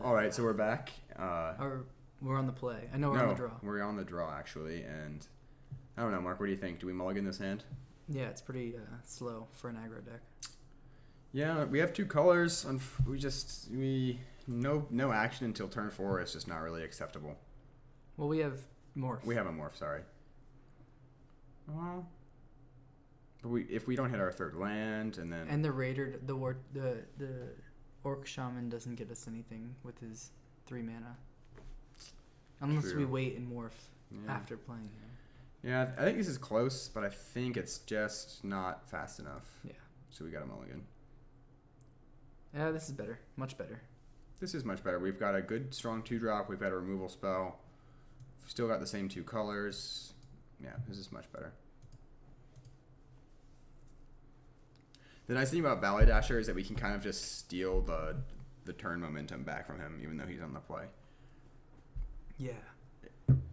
All right, so we're back. Or we're on the play. I know we're on the draw. We're on the draw, actually. And I don't know, Mark, what do you think? Do we mulligan this hand? Yeah, it's pretty slow for an aggro deck. Yeah, we have two colors. No action until turn 4 is just not really acceptable. Well, we have morph. We have a morph, sorry. Well, but if we don't hit our third land and then... And the raider, the orc shaman doesn't get us anything with his 3 mana. Unless we wait and morph after playing him. Yeah, I think this is close, but I think it's just not fast enough. Yeah. So we got a mulligan. Yeah, this is better. Much better. This is much better. We've got a good, strong 2-drop. We've got a removal spell. We've still got the same 2 colors. Yeah, this is much better. The nice thing about Valley Dasher is that we can kind of just steal the turn momentum back from him, even though he's on the play. Yeah.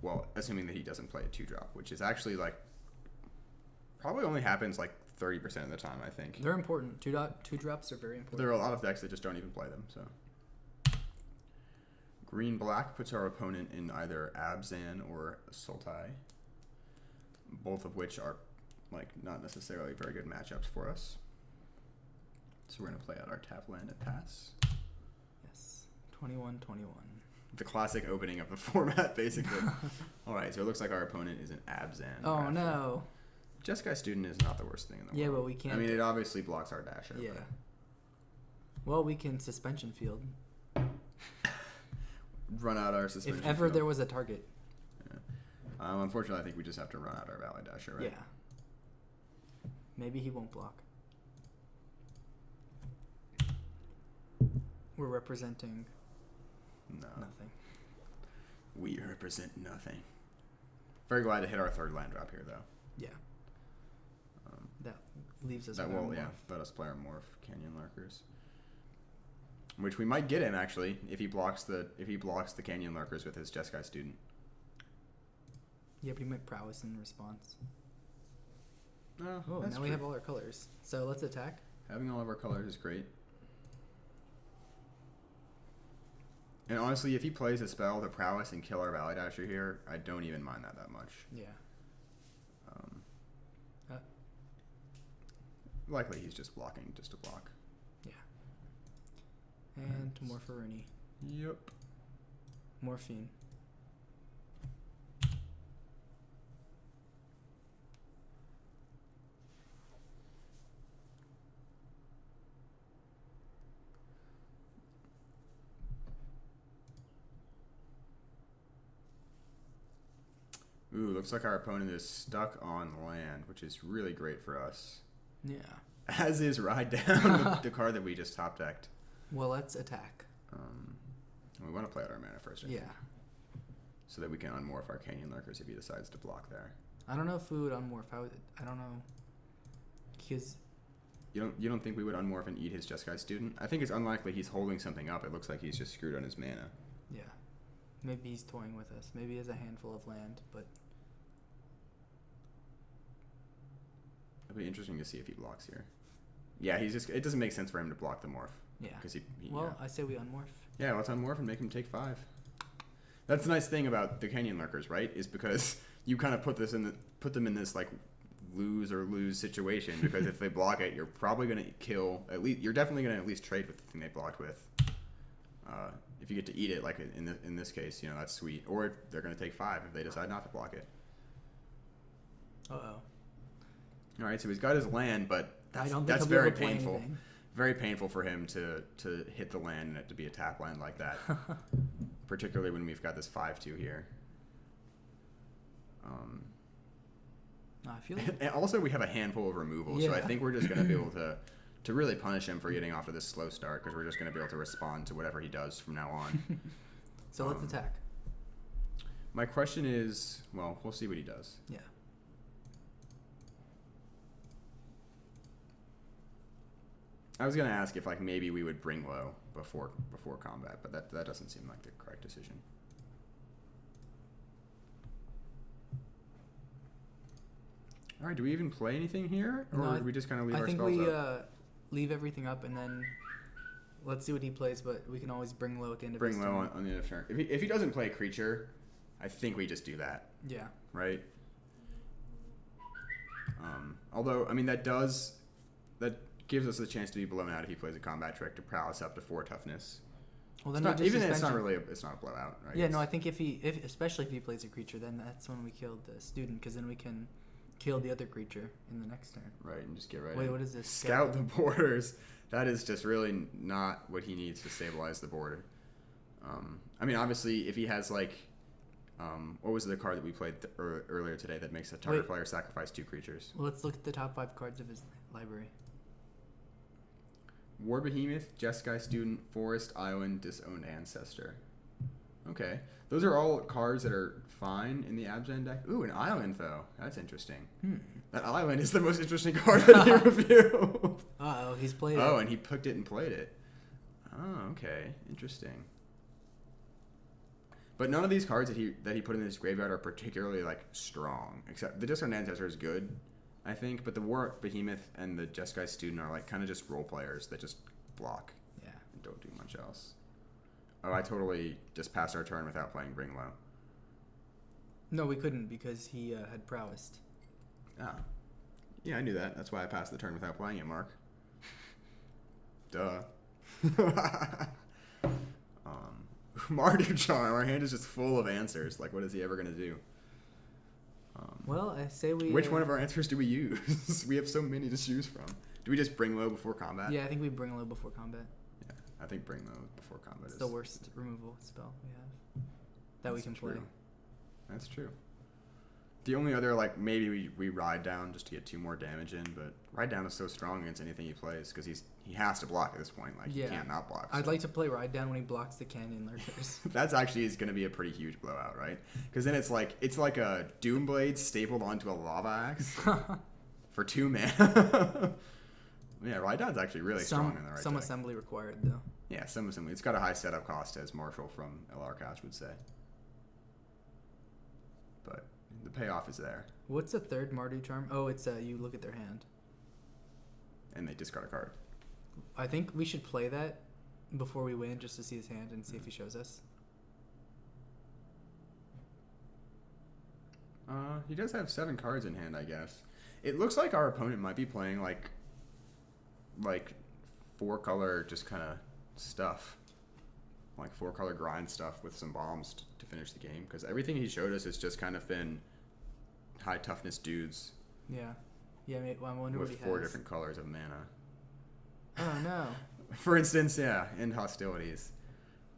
Well, assuming that he doesn't play a 2-drop, which is actually like probably only happens like 30% of the time, I think. They're important. 2-drops are very important. There are a lot of decks that just don't even play them. So green-black puts our opponent in either Abzan or Sultai, both of which are like not necessarily very good matchups for us. So we're gonna play out our tap land at pass. Yes, 21-21. The classic opening of the format, basically. All right, so it looks like our opponent is an Abzan. Oh, no. Jeskai Student is not the worst thing in the world. Yeah, but we can't. I mean, it obviously blocks our Dasher. Yeah. Well, we can Suspension Field. Run out our Suspension If ever Field. there was a target. Yeah. Unfortunately, I think we just have to run out our Valley Dasher, right? Yeah. Maybe he won't block. We're representing nothing. We represent nothing. Very glad to hit our third land drop here, though. Yeah. That leaves us. That with our will, morph. let us play our morph Canyon Lurkers, which we might get him actually if he blocks the Canyon Lurkers with his Jeskai Student. Yeah, but he might prowess in response. Oh, Oh, that's now true. we have all our colors. So let's attack. Having all of our colors is great. And honestly, if he plays a spell to prowess and kill our Valley Dasher here, I don't even mind that much. Yeah. Likely he's just blocking just to block. Yeah. And Morpherini. Yep. Morphine. Ooh, looks like our opponent is stuck on land, which is really great for us. Yeah. As is Ride Down, the card that we just top decked. Well, let's attack. We want to play out our mana first, I think, Yeah. so that we can unmorph our Canyon Lurkers if he decides to block there. I don't know if we would unmorph. I don't know. Because You don't think we would unmorph and eat his Jeskai Student? I think it's unlikely he's holding something up. It looks like he's just screwed on his mana. yeah, maybe he's toying with us. Maybe he has a handful of land, but It'll be interesting to see if he blocks here. Yeah, it doesn't make sense for him to block the morph. yeah. Because Well, I say we unmorph. Yeah, let's unmorph and make him take 5. That's the nice thing about the Canyon Lurkers, right? Is because you kind of put them in this like lose or lose situation, because if they block it, you're probably going to kill you're definitely going to at least trade with the thing they blocked with. If you get to eat it, like in this case, that's sweet. Or they're going to take 5 if they decide not to block it. Uh-oh. All right, so he's got his land, but I don't think that's he'll be able very to play painful. anything. Very painful for him to hit the land and it to be a tap land like that. Particularly when we've got this 5/2 here. I feel like And also we have a handful of removal, so I Yeah. think we're just going to be able to really punish him for getting off to this slow start, because we're just going to be able to respond to whatever he does from now on. so. Let's attack. My question is, well, we'll see what he does. Yeah. I was going to ask if maybe we would bring low before combat, but that doesn't seem like the correct decision. All right, do we even play anything here, or No, do we just kind of leave I our think spells we up? leave everything up, and then let's see what he plays, but we can always bring low at the end of his Bring low turn. on the end of turn. If he doesn't play a creature, I think we just do that. Yeah. Right? Although, I mean, that gives us a chance to be blown out if he plays a combat trick to prowess up to 4 toughness. Well, then It's not a blowout, right? Yeah, no, I think especially if he plays a creature, then that's when we kill the student, because then we can kill the other creature in the next turn. Right, and just get right. Wait, what is this? Scout the borders. That is just really not what he needs to stabilize the border. I mean, obviously, if he has like, what was the card that we played earlier today that makes a target player sacrifice 2 creatures? Well, let's look at the top 5 cards of his library. War Behemoth, Jeskai Student, Forest Island, Disowned Ancestor. Okay. Those are all cards that are fine in the Abzan deck. Ooh, an Island, though. That's interesting. That Island is the most interesting card that he revealed. Uh-oh, he's played it. Oh, and he picked it and played it. Oh, okay. Interesting. But none of these cards that he put in his graveyard are particularly, like, strong. Except the Disowned Ancestor is good, I think, but the War Behemoth and the Jeskai Student are like kind of just role players that just block and don't do much else. Oh, I totally just passed our turn without playing Bring Low. No, we couldn't because he had prowessed. Ah. Yeah, I knew that. That's why I passed the turn without playing it, Mark. Duh. Martyr Charm. Our hand is just full of answers. Like, what is he ever going to do? Well, I say we... Which one of our answers do we use? We have so many to choose from. Do we just Bring Low before combat? Yeah, I think we Bring Low before combat. Yeah, I think Bring Low before combat is the worst removal spell we have that we can play. That's true. The only other, like, maybe we Ride Down just to get 2 more damage in, but Ride Down is so strong against anything he plays because he has to block at this point. Like, he can't not block. So. I'd like to play Ride Down when he blocks the Canyon Lurkers. That's actually is going to be a pretty huge blowout, right? Because then it's like a Doomblade stapled onto a Lava Axe for 2 mana. Yeah, Ride Down's actually really strong in the right Some deck. assembly required, though. Yeah, some assembly. It's got a high setup cost, as Marshall from LR Couch would say. But the payoff is there. What's the third Mardu Charm? Oh, it's you look at their hand. And they discard a card. I think we should play that before we win just to see his hand and see if he shows us. He does have 7 cards in hand, I guess. It looks like our opponent might be playing like 4-color just kind of stuff. Like 4-color grind stuff with some bombs to finish the game. Because everything he showed us has just kind of been high toughness dudes. Yeah. Yeah, I wonder what he has. With 4 different colors of mana. Oh, no. For instance, yeah, end hostilities.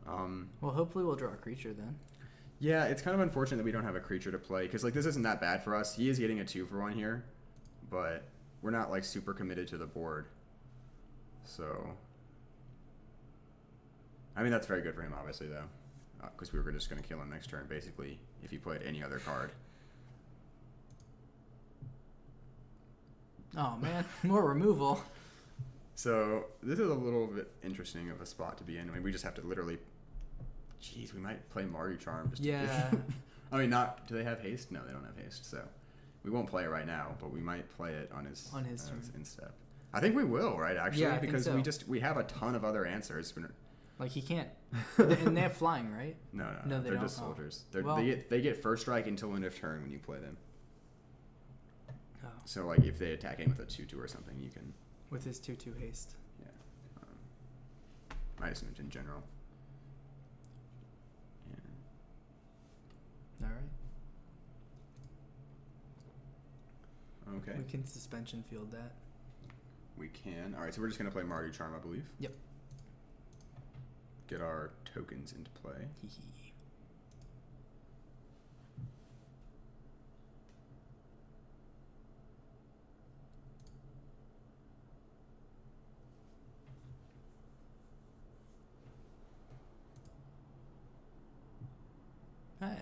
Well, hopefully we'll draw a creature then. Yeah, it's kind of unfortunate that we don't have a creature to play. Because, like, this isn't that bad for us. He is getting a 2-for-1 here. But we're not, like, super committed to the board. So... I mean, that's very good for him, obviously, though. Because we were just going to kill him next turn, basically, if he played any other card. Oh, man. More removal. So, this is a little bit interesting of a spot to be in. I mean, we just have to literally... Jeez, we might play Mardu Charm. Yeah. I mean, not... Do they have haste? No, they don't have haste, so... We won't play it right now, but we might play it on his turn. Instep. I think we will, right, actually? Yeah, I because think so. we have a ton of other answers. Like, he can't... And they have flying, right? No, they they're don't? just soldiers. Well, they get first strike until end of turn when you play them. Oh. So, like, if they attack in with a 2-2 or something, you can... With his 2/2 haste. Yeah. I just meant in general. Yeah. All right. Okay. We can suspension field that. We can. All right, so we're just going to play Mardu Charm, I believe. Yep. Get our tokens into play. Hey.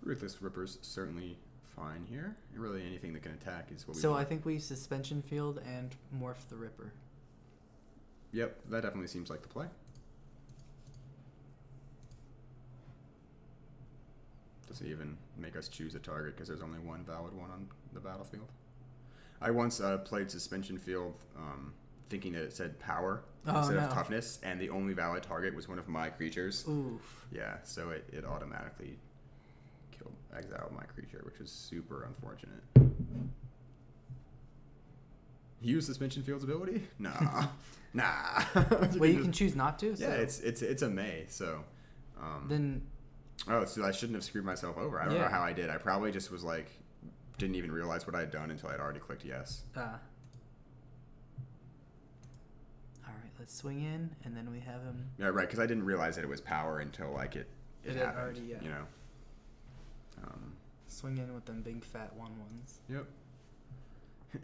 Ruthless Ripper's certainly fine here. And really anything that can attack is what we So want. I think we suspension field and morph the Ripper. Yep, that definitely seems like the play. Does it even make us choose a target because there's only one valid one on the battlefield? I once played Suspension Field thinking that it said power Oh, instead no. of toughness, and the only valid target was one of my creatures. Oof. Yeah, so it automatically exiled my creature, which was super unfortunate. He used Suspension Field's ability? Nah. Nah. Well, you can choose not to? So. Yeah, it's a May, so... Then... Oh, so I shouldn't have screwed myself over. I don't know how I did. I probably just was like... Didn't even realize what I had done until I'd already clicked yes. Alright, let's swing in, and then we have him... Yeah, right, because I didn't realize that it was power until, like, it happened, already, yeah. you know? Swing in with them big fat 1/1s. Yep.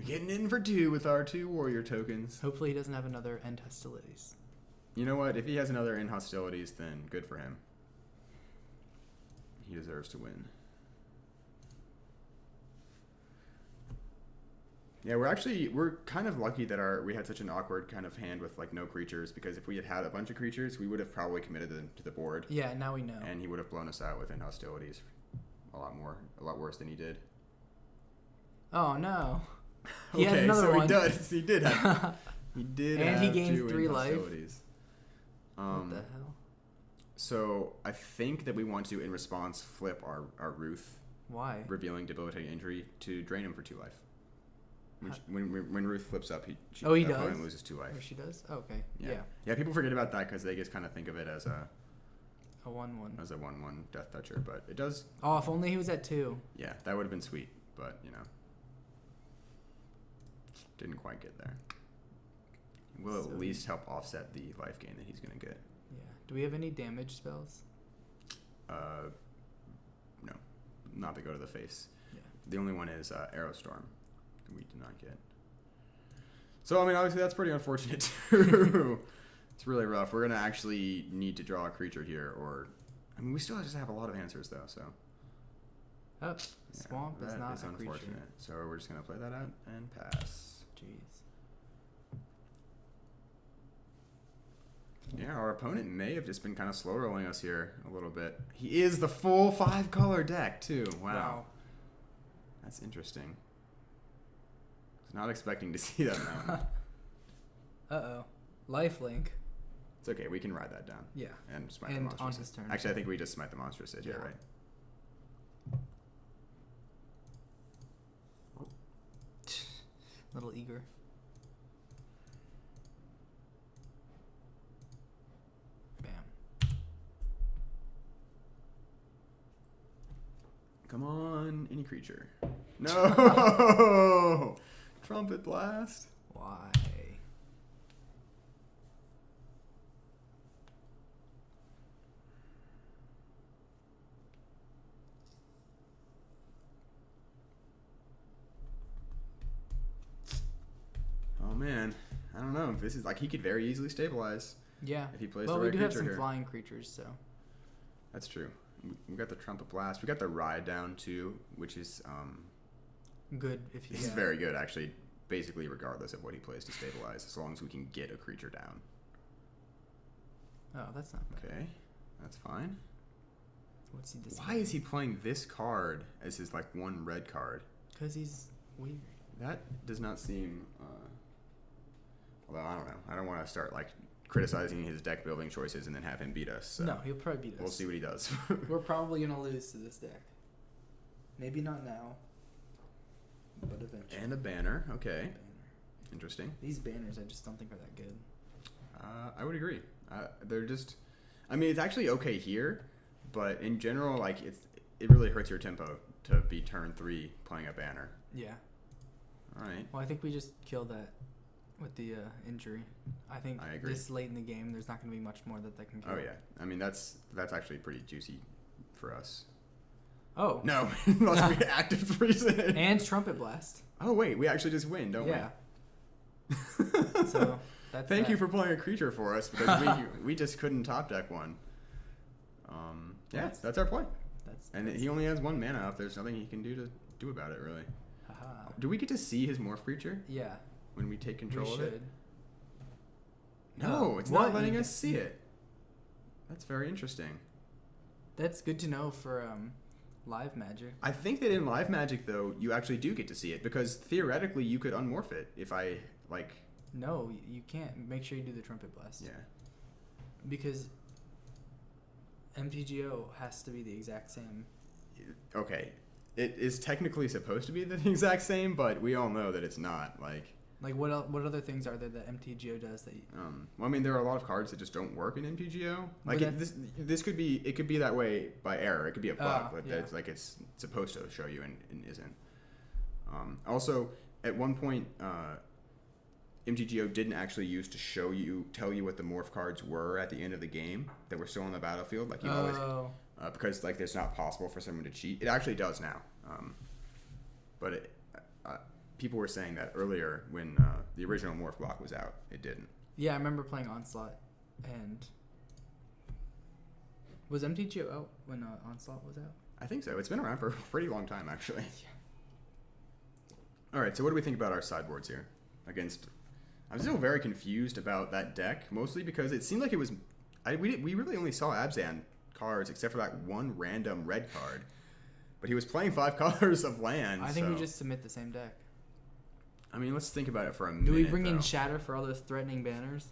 Getting in for 2 with our 2 warrior tokens. Hopefully he doesn't have another End Hostilities. You know what? If he has another in hostilities, then good for him. He deserves to win. Yeah, we're kind of lucky that we had such an awkward kind of hand with like no creatures, because if we had a bunch of creatures, we would have probably committed them to the board. Yeah, now we know. And he would have blown us out within hostilities a lot worse than he did. Oh no. He had another one. He did have he did and have he gained 2 3 in life. hostilities. What the hell? So I think that we want to, in response, flip our Ruth. Why? Revealing debilitating injury to drain him for 2 life. When Ruth flips up, he the does? opponent loses 2 life. Or she does? Oh, okay. Yeah. Yeah, people forget about that because they just kind of think of it as a 1/1. As a 1/1 Death Toucher, but it does. Oh, if only he was at 2. Yeah, that would have been sweet, but you know, didn't quite get there. Will at least help offset the life gain that he's gonna get. Yeah. Do we have any damage spells? No, not that go to the face. Yeah. The only one is Arrow Storm. We did not get. So I mean, obviously that's pretty unfortunate too. It's really rough. We're gonna actually need to draw a creature here, or I mean, we still just have a lot of answers though. So. Oh, swamp is not a unfortunate. creature. So we're just gonna play that out and pass. Jeez. Yeah, our opponent may have just been kind of slow rolling us here a little bit. He is the full 5-color deck too. Wow. That's interesting. I was not expecting to see that now. Uh-oh. Lifelink. It's okay, we can ride that down. Yeah. And smite the And monster. on his turn. Actually, I think we just smite the monster Sid here, right? Little eager. Bam. Come on, any creature. No! Trumpet Blast. Why? Oh man, I don't know. This is like he could very easily stabilize. Yeah. If he plays well, the right we do have creature some here. flying creatures, so. That's true. We got the Trumpet Blast. We got the Ride down too, which is Good if you. He's very good actually. Basically, regardless of what he plays to stabilize, as long as we can get a creature down. Oh, that's not bad. Okay, that's fine. What's he? Why is he playing this card as his like 1 red card? Because he's weird. That does not seem. Although I don't know. I don't want to start like criticizing his deck building choices and then have him beat us. So No, he'll probably beat us. we'll see what he does. We're probably gonna lose to this deck. Maybe not now, but eventually. And a banner. Okay, Banner. interesting. These banners, I just don't think are that good. I would agree. They're just. I mean, it's actually okay here, but in general, like it really hurts your tempo to be turn 3 playing a banner. Yeah. All right. Well, I think we just killed that with the injury. I think I agree. this late in the game, there's not going to be much more that they can kill. Oh yeah. I mean, that's actually pretty juicy for us. Oh. No, unless we active freeze it. And Trumpet Blast. Oh wait, we actually just win, don't Yeah. we? So that's Thank that. you for playing a creature for us because we just couldn't top deck one. Yeah, that's our play. And he only has 1 mana up. There's nothing he can do about it really. Haha. Do we get to see his morph creature Yeah. when we take We control of it? should. No, it's What? not letting us see it. That's very interesting. That's good to know for live magic. I think that in live magic though, you actually do get to see it because theoretically you could unmorph it if I like No, you can't. Make sure you do the Trumpet Blast. Yeah. Because MTGO has to be the exact same. Okay. It is technically supposed to be the exact same, but we all know that it's not. Like what other things are there that MTGO does that? Well, I mean, there are a lot of cards that just don't work in MTGO. Like this could be that way by error. It could be a bug, but it's like it's supposed to show you and isn't. Also, at one point, MTGO didn't actually use to tell you what the morph cards were at the end of the game that were still on the battlefield. Like you always, because like it's not possible for someone to cheat. It actually does now, but people were saying that earlier when the original morph block was out, it didn't. Yeah, I remember playing Onslaught, and was MTGO out when Onslaught was out? I think so. It's been around for a pretty long time, actually. Yeah. All right, so what do we think about our sideboards here against? I'm still very confused about that deck, mostly because it seemed like it was. We really only saw Abzan cards except for that one random red card, but he was playing 5 colors of land. I think we just submit the same deck. I mean, let's think about it for a minute. Do we bring in Shatter for all those threatening banners?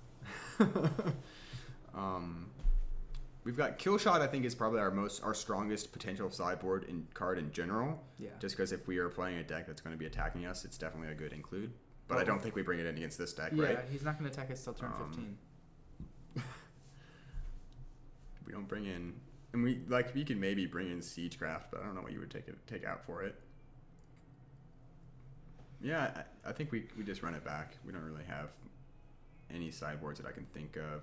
We've got Killshot. I think is probably our strongest potential sideboard card in general. Yeah. Just because if we are playing a deck that's going to be attacking us, it's definitely a good include. But I don't think we bring it in against this deck, right? Yeah, he's not going to attack us till turn 15. We don't bring in, and we can maybe bring in Siegecraft, but I don't know what you would take out for it. Yeah, I think we just run it back. We don't really have any sideboards that I can think of.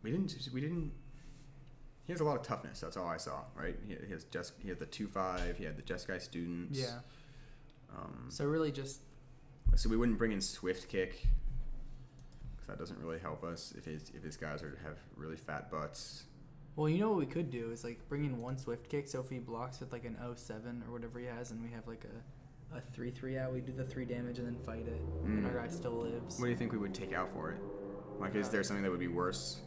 We didn't. He has a lot of toughness. That's all I saw. Right? He has the 2/5. He had the Jeskai students. Yeah. So really just. So we wouldn't bring in Swift Kick, because that doesn't really help us if his guys have really fat butts. Well, you know what we could do is like bring in one Swift Kick. So if he blocks with like an 0/7 or whatever he has, and we have like a 3/3 out, we do the 3 damage and then fight it, and our guy still lives. What do you think we would take out for it? Like, is there something that would be worse?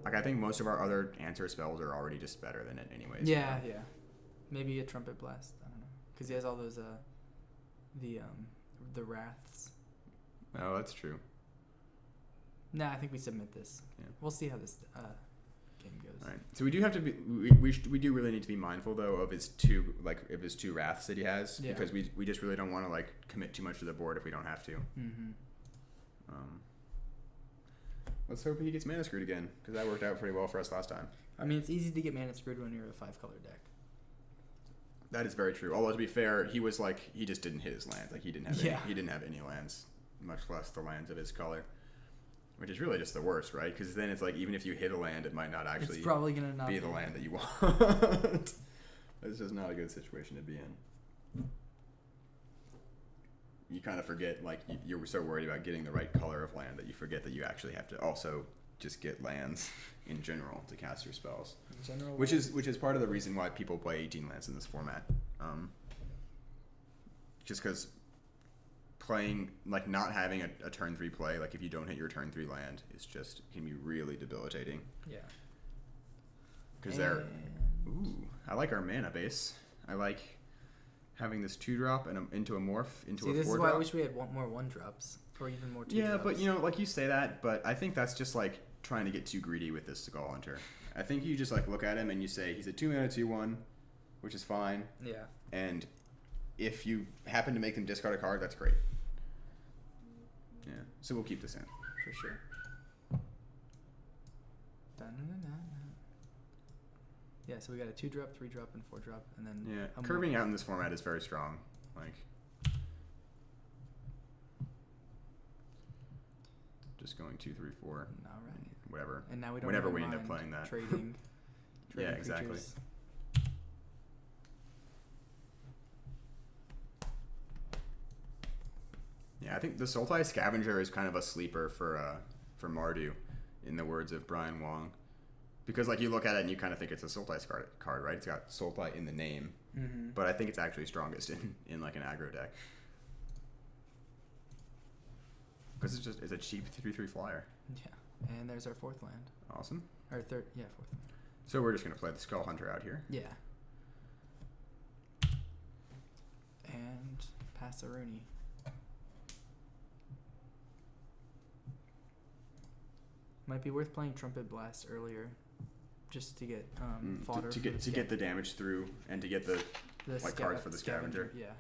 Like, I think most of our other answer spells are already just better than it anyways. Yeah, yeah. Maybe a Trumpet Blast. I don't know, because he has all those the Wraths. Oh, that's true. Nah, I think we submit this. Yeah. We'll see how this game goes. All right. So we do have to be. We do really need to be mindful though of his two Wraths that he has, because we just really don't want to like commit too much to the board if we don't have to. Mm-hmm. Let's hope he gets mana screwed again, because that worked out pretty well for us last time. I mean, it's easy to get mana screwed when you're a 5-color deck. That is very true. Although to be fair, he was like he just didn't hit his lands. Like he didn't have any lands, much less the lands of his color, which is really just the worst, right? Because then it's like even if you hit a land, it might not actually it's probably gonna not be the land that you want. It's just not a good situation to be in. You kind of forget, like you're so worried about getting the right color of land that you forget that you actually have to also just get lands in general to cast your spells. In general, which is part of the reason why people play 18 lands in this format. Just because playing, like not having a turn 3 play, like if you don't hit your turn 3 land, it's just can be really debilitating. Yeah. Because I like our mana base. I like having this 2-drop and into a morph into a 4-drop. This is why I wish we had more 1-drops or even more 2-drops. Yeah, but like you say that, but I think that's just like trying to get too greedy with this Skull Hunter. I think you just like look at him and you say he's a 2-mana 2/1, which is fine. Yeah. And if you happen to make them discard a card, that's great. Yeah. So we'll keep this in for sure. Yeah, so we got a 2-drop, 3-drop, and 4-drop, and then curving out in this format is very strong. Like, just going 2, 3, 4. All right. Whatever. And now we don't. Whenever we end up playing that. Trading yeah, exactly. Creatures. Yeah, I think the Sultai Scavenger is kind of a sleeper for Mardu, in the words of Brian Wong. Because like you look at it and you kind of think it's a Sultai card, right? It's got Sultai in the name, but I think it's actually strongest in like an aggro deck. Because it's a cheap 3/3 flyer. Yeah, and there's our 4th land. Awesome. Our 3rd, 4th. So we're just gonna play the Skull Hunter out here. Yeah. And pass a Rooney. Might be worth playing Trumpet Blast earlier, just to get fodder to get the damage through and to get the cards for the scavenger. Yeah.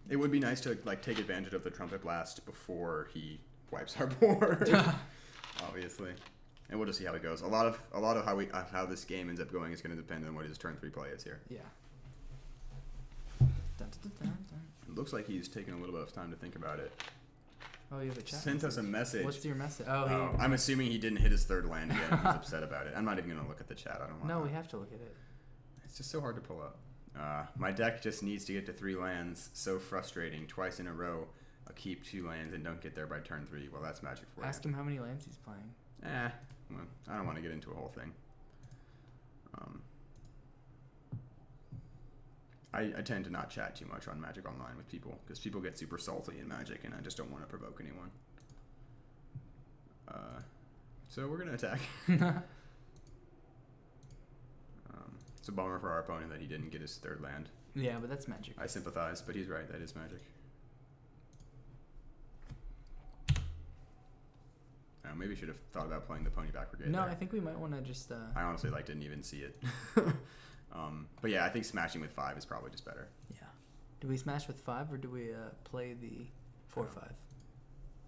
It would be nice to like take advantage of the Trumpet Blast before he wipes our board, obviously. And we'll just see how it goes. A lot of how this game ends up going is going to depend on what his turn 3 play is here. Yeah. It looks like he's taking a little bit of time to think about it. Oh, you have a chat. Sent us a message. What's your message? I'm assuming he didn't hit his 3rd land again. He's upset about it. I'm not even going to look at the chat. I don't want. No, we have to look at it. It's just so hard to pull up. My deck just needs to get to 3 lands. So frustrating. Twice in a row, I'll keep 2 lands and don't get there by turn 3. Well, that's magic for you. Ask him how many lands he's playing. Well, I don't want to get into a whole thing. I tend to not chat too much on Magic Online with people because people get super salty in Magic, and I just don't want to provoke anyone. So we're gonna attack. It's a bummer for our opponent that he didn't get his 3rd land. Yeah, but that's Magic. I sympathize, but he's right. That is Magic. Maybe should have thought about playing the Ponyback Brigade. No, there. I think we might want to just. I honestly didn't even see it. But yeah, I think smashing with 5 is probably just better. Yeah. Do we smash with 5 or do we play the 4/5?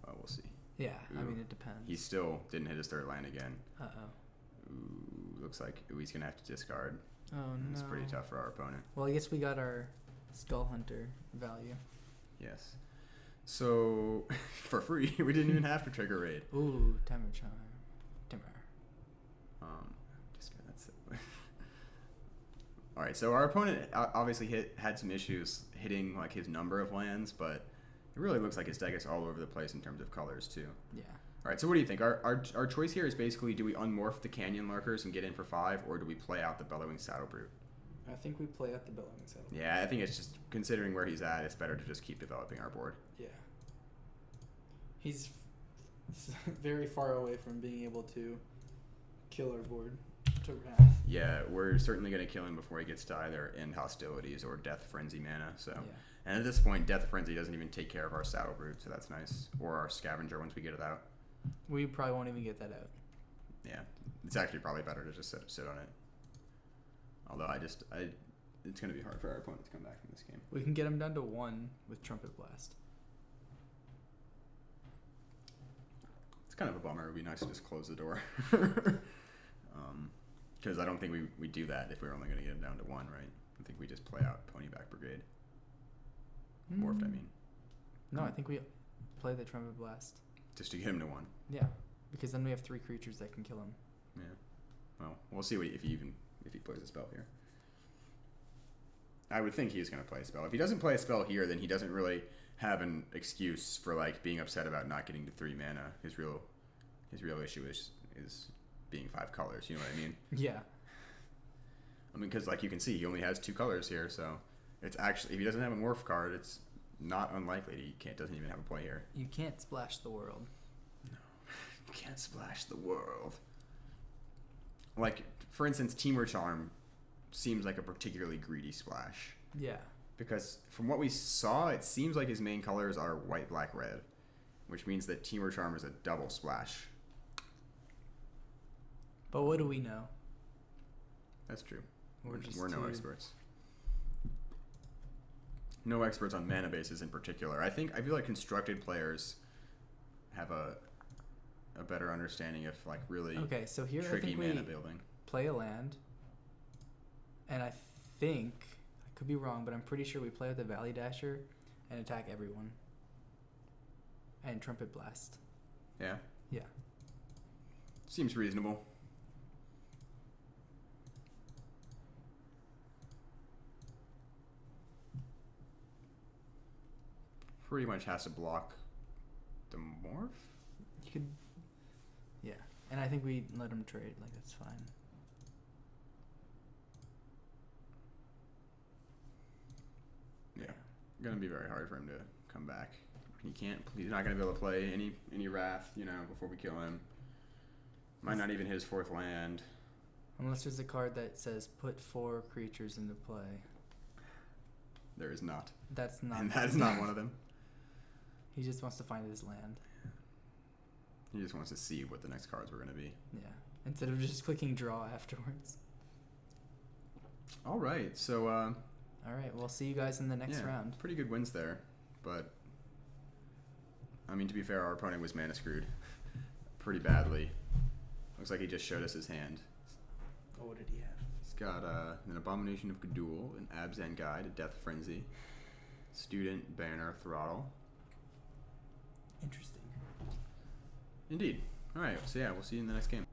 We'll see. Yeah, Ooh. I mean it depends. He still didn't hit his 3rd land again. Looks like he's gonna have to discard. Oh no. It's pretty tough for our opponent. Well, I guess we got our Skull Hunter value. Yes. So for free, we didn't even have to trigger raid. Ooh, Timer Charm. Timber. That's it. All right, so our opponent obviously had some issues hitting like his number of lands, but it really looks like his deck is all over the place in terms of colors too. Yeah. All right, so what do you think? Our choice here is basically, do we unmorph the Canyon Lurkers and get in for 5, or do we play out the Bellowing Saddle Brute? I think we play out the Bellowing Saddle. Yeah, I think it's just, considering where he's at, it's better to just keep developing our board. Yeah. He's very far away from being able to kill our board to Wrath. Yeah, we're certainly going to kill him before he gets to either End Hostilities or Death Frenzy mana, so... Yeah. And at this point, Death Frenzy doesn't even take care of our Saddle Brute, so that's nice. Or our Scavenger once we get it out. We probably won't even get that out. Yeah, it's actually probably better to just sit on it. Although it's going to be hard for our opponent to come back from this game. We can get him down to 1 with Trumpet Blast. It's kind of a bummer. It would be nice to just close the door. Because I don't think we do that if we're only going to get him down to 1, right? I think we just play out Ponyback Brigade. Morphed, I mean. No, I think we play the Trumpet Blast. Just to get him to 1. Yeah, because then we have 3 creatures that can kill him. Yeah. Well, we'll see if he plays a spell here. I would think he's going to play a spell. If he doesn't play a spell here, then he doesn't really have an excuse for like being upset about not getting to 3 mana. His real issue is being 5 colors. You know what I mean? Yeah. I mean, because like you can see, he only has 2 colors here, so it's actually, if he doesn't have a morph card, it's not unlikely he doesn't even have a play here. You can't splash the world. No, you can't splash the world. Like, for instance, Temur Charm seems like a particularly greedy splash. Yeah. Because from what we saw, it seems like his main colors are white, black, red, which means that Temur Charm is a double splash. But what do we know? That's true. We're no experts. No experts on mana bases in particular. I feel like constructed players have a better understanding of like really so here tricky I think mana we building. Play a land, and I think I could be wrong, but I'm pretty sure we play with the Valley Dasher and attack everyone. And Trumpet Blast. Yeah. Yeah. Seems reasonable. Pretty much has to block the morph. You could, yeah, and I think we let him trade. Like that's fine. Yeah, gonna be very hard for him to come back. He's not gonna be able to play any Wrath, before we kill him. Might not even hit his 4th land. Unless there's a card that says put 4 creatures into play. There is not. That's not. And that is not one of them. He just wants to find his land. He just wants to see what the next cards were going to be. Yeah. Instead of just clicking draw afterwards. All right, so All right, we'll see you guys in the next round. Pretty good wins there, but I mean, to be fair, our opponent was mana screwed pretty badly. Looks like he just showed us his hand. Oh, what did he have? He's got an Abomination of Gudul, an Abzan Guide, a Death Frenzy, Student, Banner, Throttle. Interesting. Indeed. All right, so yeah, we'll see you in the next game.